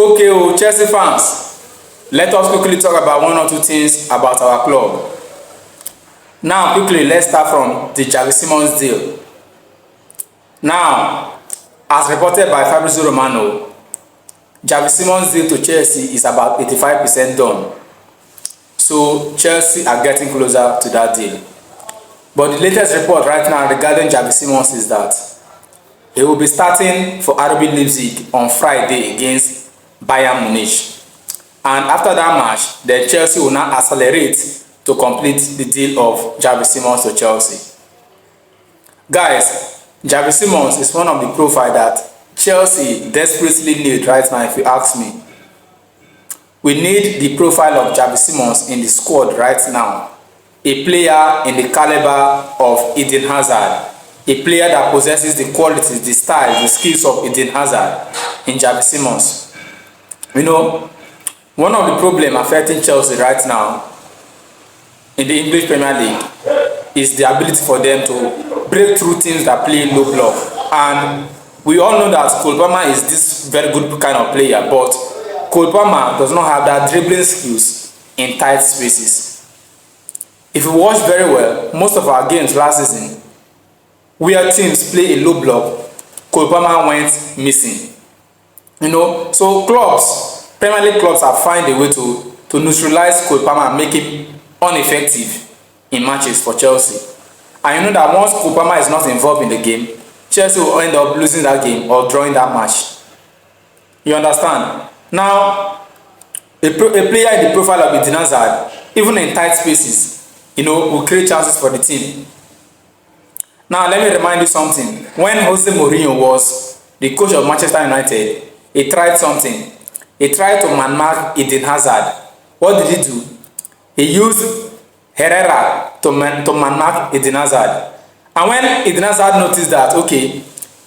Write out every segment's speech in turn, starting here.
Okay, oh, Chelsea fans, let us quickly talk about one or two things about our club. Now, quickly, let's start from the Xavi Simons deal. Now, as reported by Fabrizio Romano, Xavi Simons deal to Chelsea is about 85% done. So, Chelsea are getting closer to that deal. But the latest report right now regarding Xavi Simons is that he will be starting for RB Leipzig on Friday against Bayern Munich. And after that match, then Chelsea will now accelerate to complete the deal of Xavi Simons to Chelsea. Guys, Xavi Simons is one of the profiles that Chelsea desperately need right now, if you ask me. We need the profile of Xavi Simons in the squad right now. A player in the caliber of Eden Hazard. A player that possesses the qualities, the style, the skills of Eden Hazard in Xavi Simons. You know, one of the problems affecting Chelsea right now in the English Premier League is the ability for them to break through teams that play low block. And we all know that Cole Palmer is this very good kind of player, but Cole Palmer does not have that dribbling skills in tight spaces. If you watch very well, most of our games last season, where teams play a low block, Cole Palmer went missing. You know, so clubs, Premier League clubs have found a way to neutralize Cole Palmer and make him ineffective in matches for Chelsea. And you know that once Cole Palmer is not involved in the game, Chelsea will end up losing that game or drawing that match. You understand? Now, a player in the profile of Eden Hazard, even in tight spaces, you know, will create chances for the team. Now, let me remind you something. When Jose Mourinho was the coach of Manchester United, he tried something. He tried to man-mark Eden Hazard. What did he do? He used Herrera to man-mark Eden Hazard. And when Eden Hazard noticed that, okay,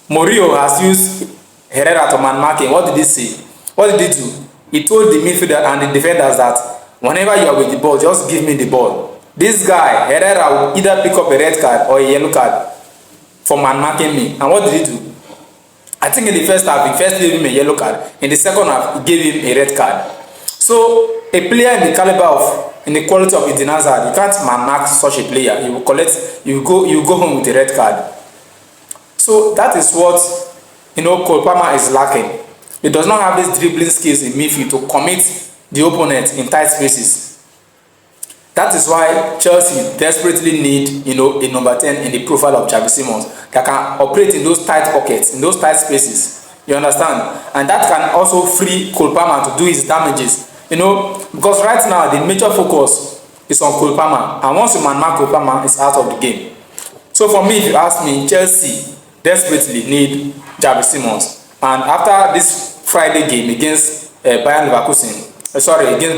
Mourinho has used Herrera to man-mark him, what did he say? What did he do? He told the midfielder and the defenders that whenever you are with the ball, just give me the ball. This guy, Herrera, will either pick up a red card or a yellow card for man-marking me. And what did he do? I think in the first half, he first gave him a yellow card. In the second half, he gave him a red card. So, a player in the caliber of, in the quality of Eden Hazard, you can't man-mark such a player. You will go home with a red card. So, that is what, you know, Cole Palmer is lacking. He does not have these dribbling skills in midfield to commit the opponent in tight spaces. That is why Chelsea desperately need, you know, a number 10 in the profile of Xavi Simons that can operate in those tight pockets, in those tight spaces. You understand? And that can also free Cole Palmer to do his damages. You know, because right now the major focus is on Cole Palmer, and once you man-mark Cole Palmer, it's out of the game. So for me, if you ask me, Chelsea desperately need Xavi Simons. And after this Friday game against against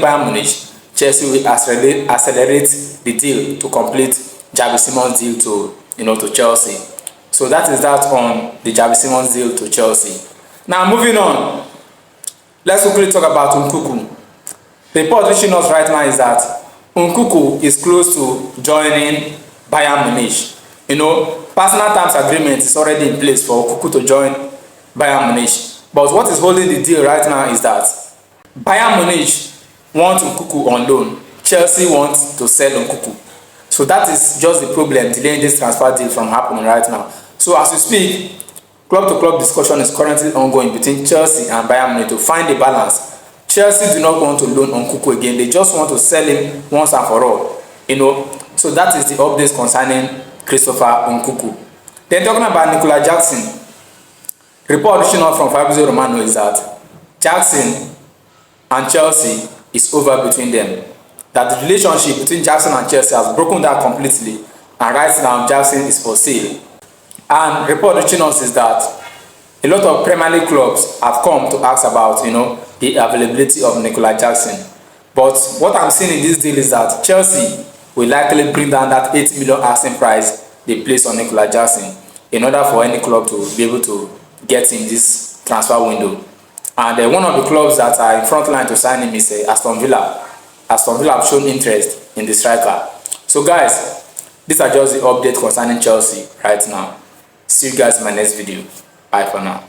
Bayern Munich, Chelsea will accelerate the deal to complete Xavi Simons deal to Chelsea. So that is that on the Xavi Simons deal to Chelsea. Now moving on, let's quickly talk about Nkunku. The report reaching us right now is that Nkunku is close to joining Bayern Munich. You know, personal terms agreement is already in place for Nkunku to join Bayern Munich. But what is holding the deal right now is that Bayern Munich want Nkunku on loan. Chelsea wants to sell Nkunku. So that is just the problem delaying this transfer deal from happening right now. So as we speak, club-to-club discussion is currently ongoing between Chelsea and Bayern Munich to find a balance. Chelsea do not want to loan Nkunku again. They just want to sell him once and for all. You know, so that is the updates concerning Christopher Nkunku. Then talking about Nicolas Jackson, report reaching out from Fabrizio Romano is that Jackson and Chelsea is over between them. That the relationship between Jackson and Chelsea has broken down completely, and right now Jackson is for sale. And report reaching us is that a lot of Premier League clubs have come to ask about, you know, the availability of Nicolas Jackson. But what I'm seeing in this deal is that Chelsea will likely bring down that 8 million asking price they place on Nicolas Jackson in order for any club to be able to get in this transfer window. And one of the clubs that are in front line to sign him is Aston Villa. Aston Villa have shown interest in the striker. So guys, these are just the updates concerning Chelsea right now. See you guys in my next video. Bye for now.